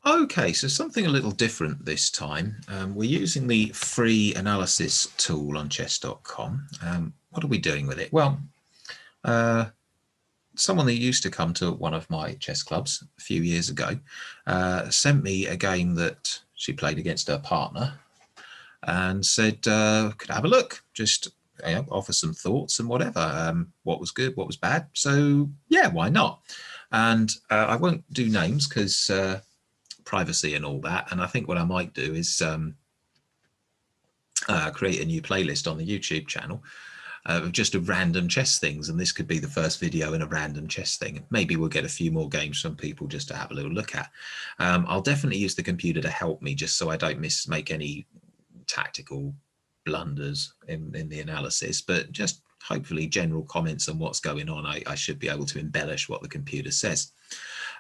Okay, so something a little different this time. We're using the free analysis tool on chess.com. What are we doing with it? Well, someone that used to come to one of my chess clubs a few years ago sent me a game that she played against her partner and said, could I have a look? Just offer some thoughts and whatever. What was good, what was bad. So yeah, why not? And I won't do names because privacy and all that. And I think what I might do is create a new playlist on the YouTube channel of just a random chess things. And this could be the first video in a random chess thing. Maybe we'll get a few more games from people just to have a little look at. I'll definitely use the computer to help me just so I don't make any tactical blunders in the analysis, but just hopefully general comments on what's going on. I should be able to embellish what the computer says.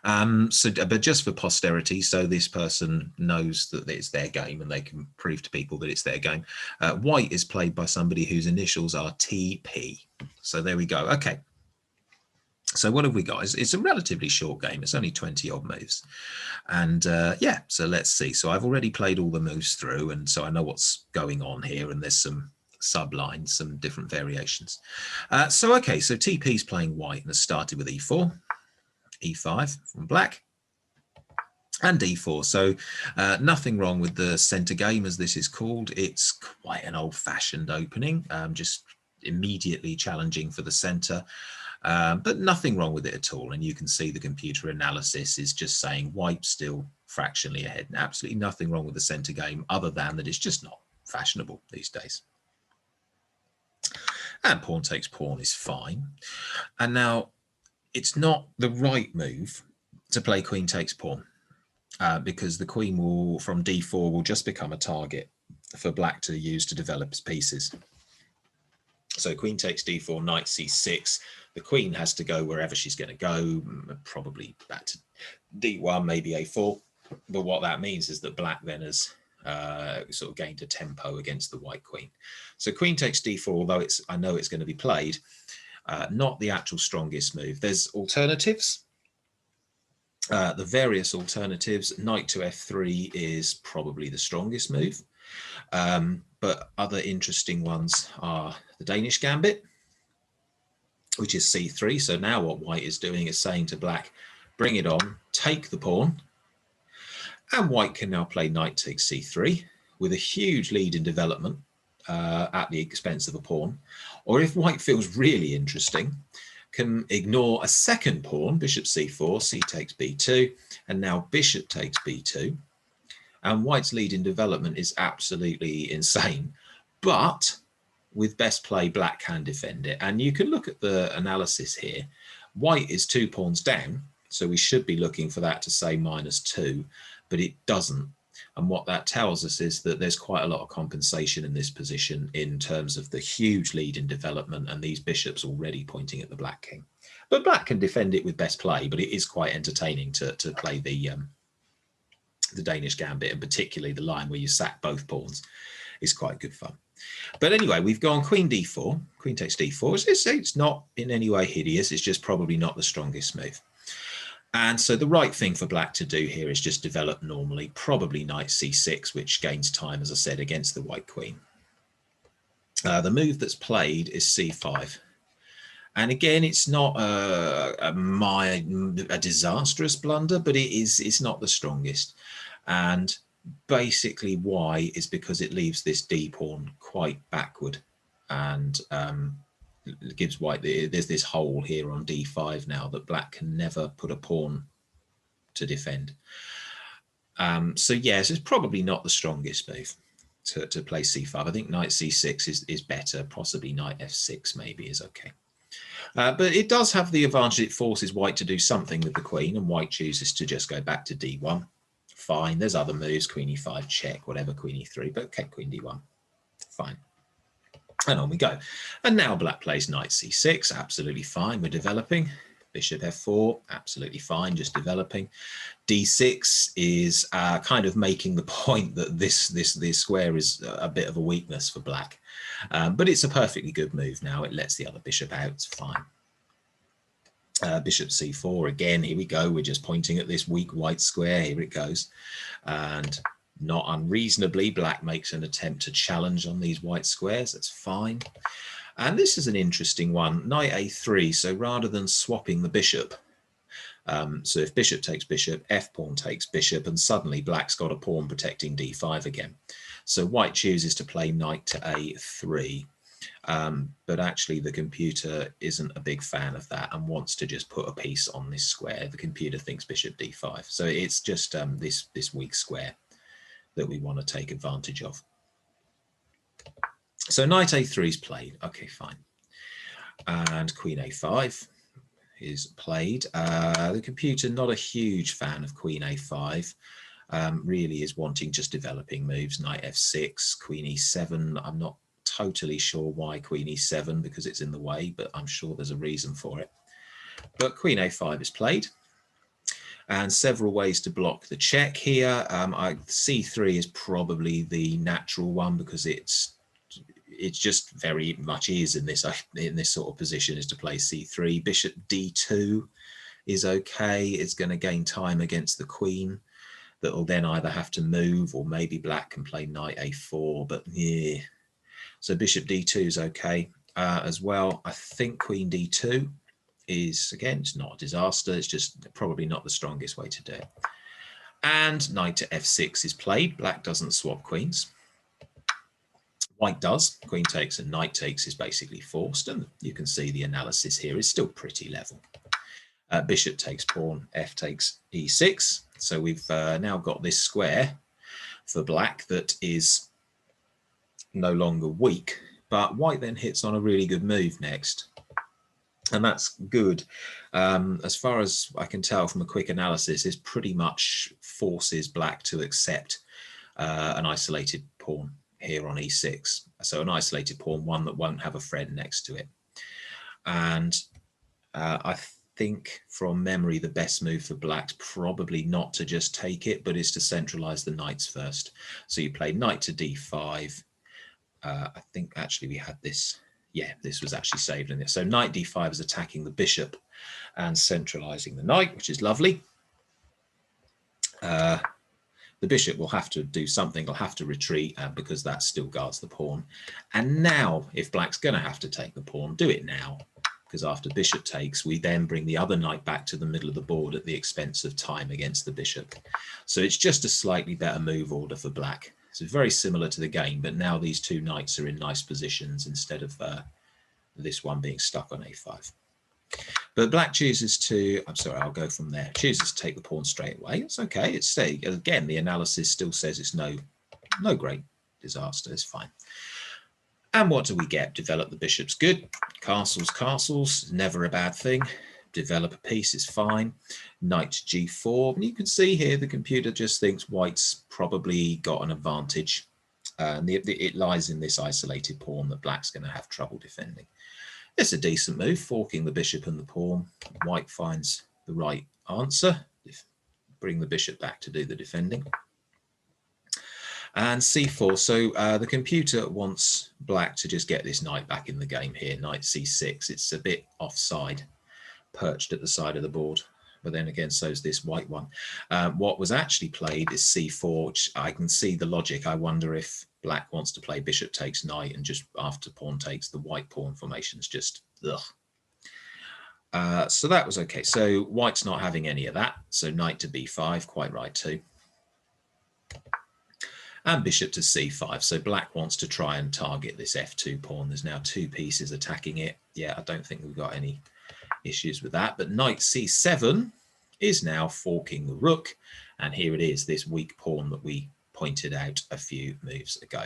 But just for posterity, so this person knows that it's their game and they can prove to people that it's their game. White is played by somebody whose initials are TP. So there we go. Okay. So what have we got? It's a relatively short game. It's only 20 odd moves. And yeah, so let's see. So I've already played all the moves through, and so I know what's going on here, and there's some sublines, some different variations. Okay, so TP's playing white and has started with E4. E5 from black, and D4. So nothing wrong with the center game, as this is called. It's quite an old-fashioned opening, just immediately challenging for the center, but nothing wrong with it at all. And you can see the computer analysis is just saying white still fractionally ahead. And absolutely nothing wrong with the center game other than that it's just not fashionable these days. And pawn takes pawn is fine. And now it's not the right move to play queen takes pawn because the queen will, from d4, will just become a target for black to use to develop his pieces. So queen takes d4, knight c6. The queen has to go wherever she's going to go, probably back to d1, maybe a4. But what that means is that black then has sort of gained a tempo against the white queen. So queen takes d4, although I know it's going to be played, not the actual strongest move. There's alternatives. The various alternatives, knight to f3 is probably the strongest move. But other interesting ones are the Danish gambit, which is c3. So now what white is doing is saying to black, bring it on, take the pawn. And white can now play knight takes c3 with a huge lead in development at the expense of a pawn. Or if white feels really interesting, can ignore a second pawn, bishop c4, c takes b2, and now bishop takes b2. And white's lead in development is absolutely insane. But with best play, black can defend it. And you can look at the analysis here. White is 2 pawns down, so we should be looking for that to say -2, but it doesn't. And what that tells us is that there's quite a lot of compensation in this position in terms of the huge lead in development and these bishops already pointing at the black king. But black can defend it with best play, but it is quite entertaining to play the Danish gambit, and particularly the line where you sack both pawns is quite good fun. But anyway, we've gone queen d4, queen takes d4. It's not in any way hideous. It's just probably not the strongest move. And so the right thing for black to do here is just develop normally, probably knight c6, which gains time, as I said, against the white queen. The move that's played is c5. And again, it's not a disastrous blunder, but it's not the strongest. And basically why is because it leaves this d pawn quite backward and gives white, there's this hole here on d5 now that black can never put a pawn to defend. So yes, it's probably not the strongest move to play c5. I think knight c6 is better, possibly knight f6 maybe is okay. But it does have the advantage it forces white to do something with the queen, and white chooses to just go back to d1. Fine, there's other moves, queen e5, check, whatever, queen e3, but okay, queen d1, fine. And on we go. And now black plays knight c6, absolutely fine, we're developing. Bishop f4, absolutely fine, just developing. d6 is kind of making the point that this square is a bit of a weakness for black. But it's a perfectly good move now. It lets the other bishop out, it's fine. Bishop c4 again. Here we go. We're just pointing at this weak white square. Here it goes. And not unreasonably, black makes an attempt to challenge on these white squares. That's fine. And this is an interesting one. Knight a3. So rather than swapping the bishop, so if bishop takes bishop, f pawn takes bishop, and suddenly black's got a pawn protecting d5 again. So white chooses to play knight to a3. But actually the computer isn't a big fan of that and wants to just put a piece on this square. The computer thinks bishop d5. So it's just this weak square that we want to take advantage of. So knight a3 is played. Okay, fine. And queen a5 is played. The computer, not a huge fan of queen a5. Really is wanting just developing moves. Knight f6, queen e7. I'm not totally sure why queen e7, because it's in the way, but I'm sure there's a reason for it. But queen a5 is played, and several ways to block the check here. c3 is probably the natural one, because it's just very much is in this sort of position, is to play c3. Bishop d2 is okay. It's going to gain time against the queen that will then either have to move, or maybe black can play knight a4, but yeah. So bishop d2 is okay as well. I think queen d2 is, again, it's not a disaster. It's just probably not the strongest way to do it. And knight to f6 is played. Black doesn't swap queens. White does. Queen takes and knight takes is basically forced. And you can see the analysis here is still pretty level. Bishop takes pawn, f takes e6. So we've now got this square for black that is no longer weak, but white then hits on a really good move next, and that's good. As far as I can tell from a quick analysis, it pretty much forces black to accept an isolated pawn here on e6. So an isolated pawn, one that won't have a friend next to it. And I think from memory the best move for black's probably not to just take it, but is to centralize the knights first. So you play knight to d5. I think actually we had this, yeah, this was actually saved in this. So knight d5 is attacking the bishop and centralizing the knight, which is lovely. The bishop will have to do something, it'll have to retreat because that still guards the pawn. And now, if black's going to have to take the pawn, do it now, because after bishop takes, we then bring the other knight back to the middle of the board at the expense of time against the bishop. So it's just a slightly better move order for black. So very similar to the game, but now these two knights are in nice positions instead of this one being stuck on a5. But black chooses to, I'm sorry, I'll go from there, chooses to take the pawn straight away. It's okay. It's again, the analysis still says it's no great disaster. It's fine. And what do we get? Develop the bishop's good. Castles, never a bad thing. Develop a piece is fine. Knight to g4. And you can see here the computer just thinks white's probably got an advantage. And it lies in this isolated pawn that black's going to have trouble defending. It's a decent move, forking the bishop and the pawn. White finds the right answer. Bring the bishop back to do the defending. And c4, so the computer wants black to just get this knight back in the game here. Knight c6, it's a bit offside, perched at the side of the board. But then again, so is this white one. What was actually played is c4, which I can see the logic. I wonder if black wants to play bishop takes knight, and just after pawn takes, the white pawn formation's just, ugh. So that was okay. So white's not having any of that. So knight to b5, quite right too. And bishop to c5. So black wants to try and target this f2 pawn. There's now two pieces attacking it. Yeah, I don't think we've got any issues with that. But knight c7 is now forking the rook. And here it is, this weak pawn that we pointed out a few moves ago.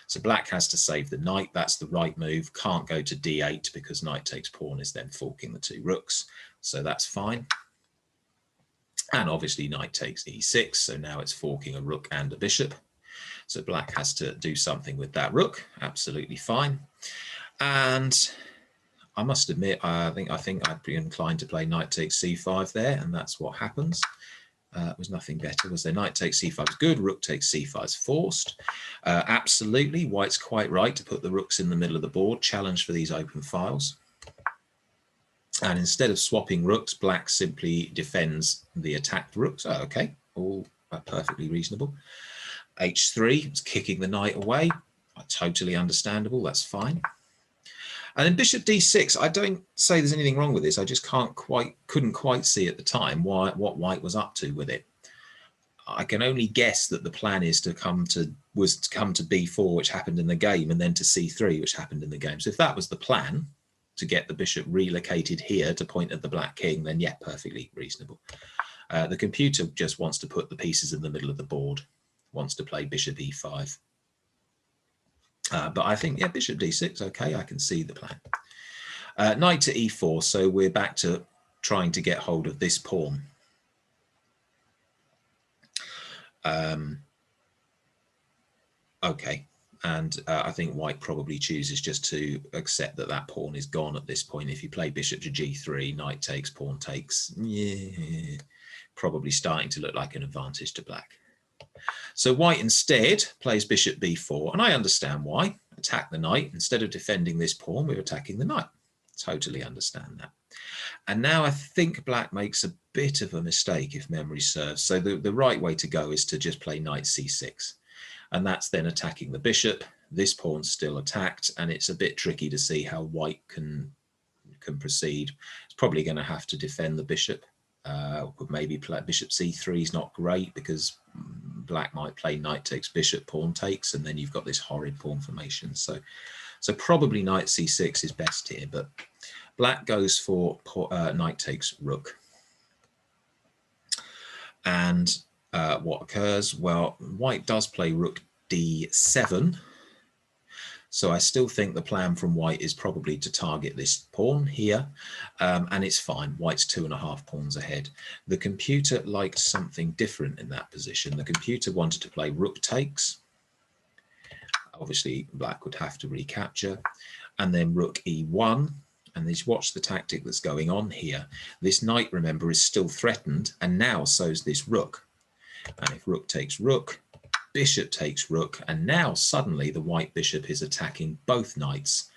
So black has to save the knight. That's the right move. Can't go to d8 because knight takes pawn is then forking the two rooks. So that's fine. And obviously knight takes e6. So now it's forking a rook and a bishop. So black has to do something with that rook. Absolutely fine. And I must admit, I think I'd be inclined to play knight takes c5 there, and that's what happens. Was nothing better, was there? Knight takes c5 is good, rook takes c5 is forced. Absolutely, white's quite right to put the rooks in the middle of the board, challenge for these open files. And instead of swapping rooks, black simply defends the attacked rooks. Oh, okay, all perfectly reasonable. H3, it's kicking the knight away. Totally understandable, that's fine. And then bishop d6, I don't say there's anything wrong with this. I just couldn't quite see at the time what white was up to with it. I can only guess that the plan is to come to b4, which happened in the game, and then to c3, which happened in the game. So if that was the plan, to get the bishop relocated here to point at the black king, then yeah, perfectly reasonable. The computer just wants to put the pieces in the middle of the board, wants to play bishop e5. But I think, yeah, bishop d6, okay, I can see the plan. Knight to e4, so we're back to trying to get hold of this pawn. Okay, and I think white probably chooses just to accept that that pawn is gone at this point. If you play bishop to g3, knight takes, pawn takes, yeah, probably starting to look like an advantage to black. So white instead plays bishop b4, and I understand why. Attack the knight. Instead of defending this pawn, we're attacking the knight. Totally understand that. And now I think black makes a bit of a mistake, if memory serves. So the right way to go is to just play knight c6. And that's then attacking the bishop. This pawn's still attacked, and it's a bit tricky to see how white can proceed. It's probably going to have to defend the bishop. Could maybe play bishop c3 is not great, because black might play knight takes bishop, pawn takes, and then you've got this horrid pawn formation. So probably knight c6 is best here, but black goes for knight takes rook. And what occurs? Well, white does play rook d7. So I still think the plan from white is probably to target this pawn here, and it's fine. White's 2.5 pawns ahead. The computer liked something different in that position. The computer wanted to play rook takes. Obviously, black would have to recapture, and then rook e1. And just watch the tactic that's going on here. This knight, remember, is still threatened, and now so's this rook. And if rook takes rook, bishop takes rook, and now suddenly the white bishop is attacking both knights,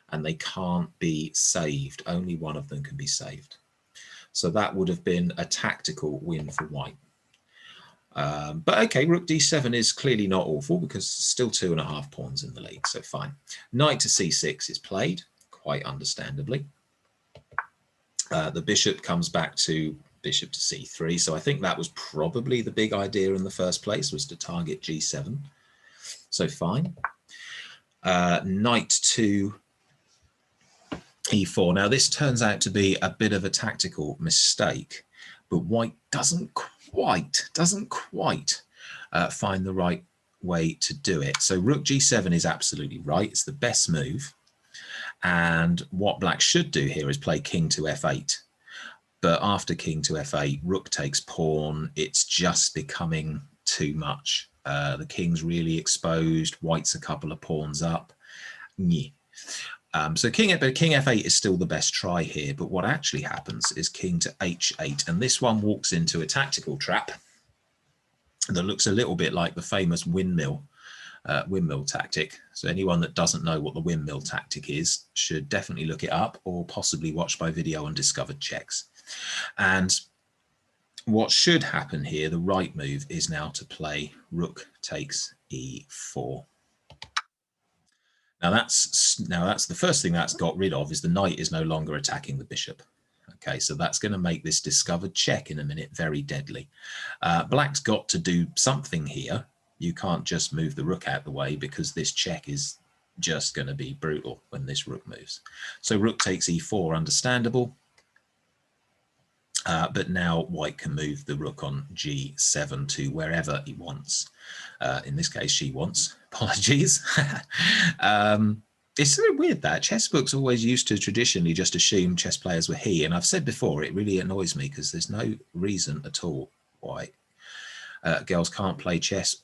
and they can't be saved. Only one of them can be saved. So that would have been a tactical win for white. But okay, rook d7 is clearly not awful, because still 2.5 pawns in the lead, so fine. Knight to c6 is played, quite understandably. The bishop comes back to bishop to c3. So I think that was probably the big idea in the first place, was to target g7. So fine. Knight to e4. Now this turns out to be a bit of a tactical mistake, but white doesn't quite find the right way to do it. So rook g7 is absolutely right. It's the best move. And what black should do here is play king to f8. But after king to f8, rook takes pawn. It's just becoming too much. The king's really exposed. White's a couple of pawns up. So king f8 is still the best try here. But what actually happens is king to h8. And this one walks into a tactical trap that looks a little bit like the famous windmill tactic. So anyone that doesn't know what the windmill tactic is should definitely look it up, or possibly watch my video on discovered checks. And what should happen here, the right move, is now to play rook takes e4. Now that's the first thing that's got rid of, is the knight is no longer attacking the bishop. Okay, so that's going to make this discovered check in a minute very deadly. Black's got to do something here. You can't just move the rook out the way, because this check is just going to be brutal when this rook moves. So rook takes e4, understandable. But now white can move the rook on g7 to wherever he wants. In this case, she wants. Apologies. It's so weird that chess books always used to traditionally just assume chess players were he. And I've said before, it really annoys me, because there's no reason at all why girls can't play chess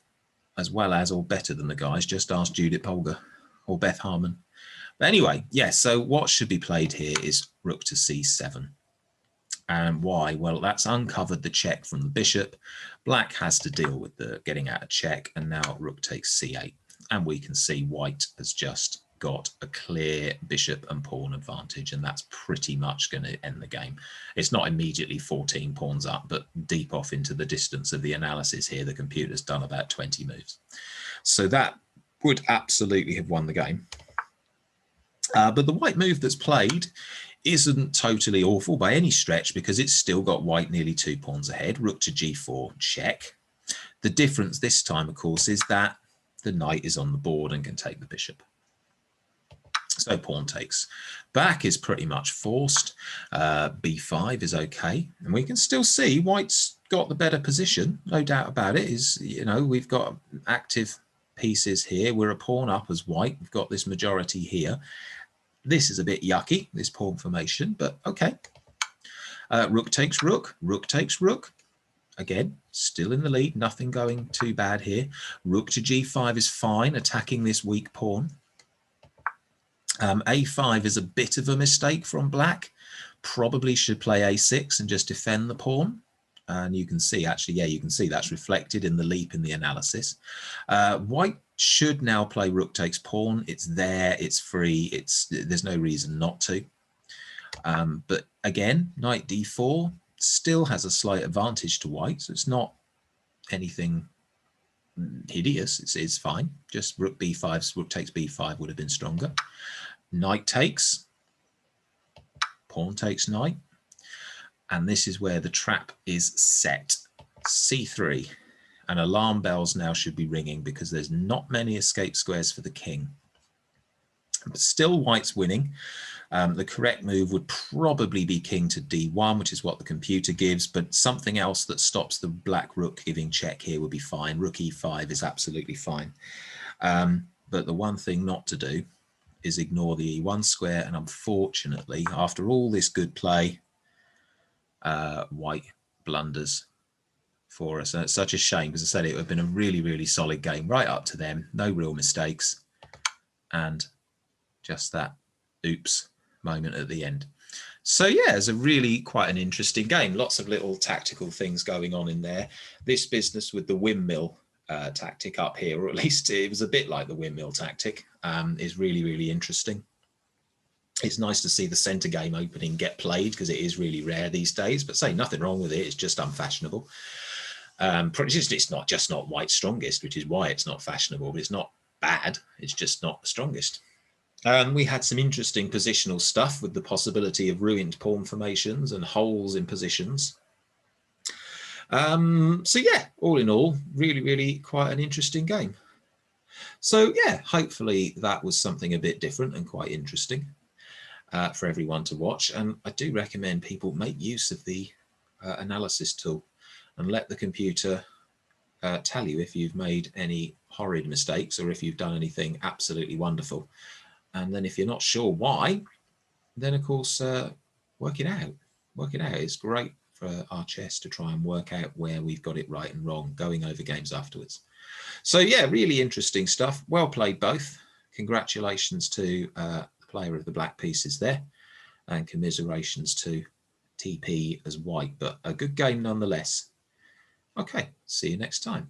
as well as or better than the guys. Just ask Judith Polgar or Beth Harmon. But anyway, yes, so what should be played here is rook to c7. And why? Well, that's uncovered the check from the bishop. Black has to deal with the getting out of check, and now rook takes c8. And we can see white has just got a clear bishop and pawn advantage, and that's pretty much going to end the game. It's not immediately 14 pawns up, but deep off into the distance of the analysis here, the computer's done about 20 moves. So that would absolutely have won the game. But the white move that's played isn't totally awful by any stretch, because it's still got white nearly 2 pawns ahead. Rook to g4, check. The difference this time, of course, is that the knight is on the board and can take the bishop. So pawn takes. Back is pretty much forced. b5 is okay. And we can still see white's got the better position, no doubt about it. We've got active pieces here. We're a pawn up as white. We've got this majority here. This is a bit yucky, this pawn formation, but okay. Rook takes rook. Rook takes rook. Again, still in the lead, nothing going too bad here. Rook to g5 is fine, attacking this weak pawn. a5 is a bit of a mistake from black. Probably should play a6 and just defend the pawn. And you can see, actually, yeah, you can see that's reflected in the leap in the analysis. White should now play rook takes pawn. It's there, it's free, there's no reason not to. But again, knight d4 still has a slight advantage to white, so it's not anything hideous. It's fine. Just rook b5, rook takes b5 would have been stronger. Knight takes, pawn takes knight, and this is where the trap is set. c3, and alarm bells now should be ringing, because there's not many escape squares for the king. But still white's winning. The correct move would probably be king to d1, which is what the computer gives, but something else that stops the black rook giving check here would be fine. Rook e5 is absolutely fine. But the one thing not to do is ignore the e1 square, and unfortunately, after all this good play, white blunders for us. And it's such a shame, because I said it would have been a really, really solid game right up to them. No real mistakes. And just that oops moment at the end. So yeah, it's a really quite an interesting game. Lots of little tactical things going on in there. This business with the windmill tactic up here, or at least it was a bit like the windmill tactic, is really, really interesting. It's nice to see the center game opening get played, because it is really rare these days, but say nothing wrong with it. It's just unfashionable. It's not just not white's strongest, which is why it's not fashionable, but it's not bad. It's just not the strongest. We had some interesting positional stuff with the possibility of ruined pawn formations and holes in positions. So yeah, all in all, really, really quite an interesting game. So yeah, hopefully that was something a bit different and quite interesting for everyone to watch. And I do recommend people make use of the analysis tool and let the computer tell you if you've made any horrid mistakes or if you've done anything absolutely wonderful. And then if you're not sure why, then of course, work it out. Work it out. It's great for our chess to try and work out where we've got it right and wrong, going over games afterwards. So yeah, really interesting stuff. Well played both. Congratulations to the player of the black pieces there, and commiserations to TP as white, but a good game nonetheless. Okay, see you next time.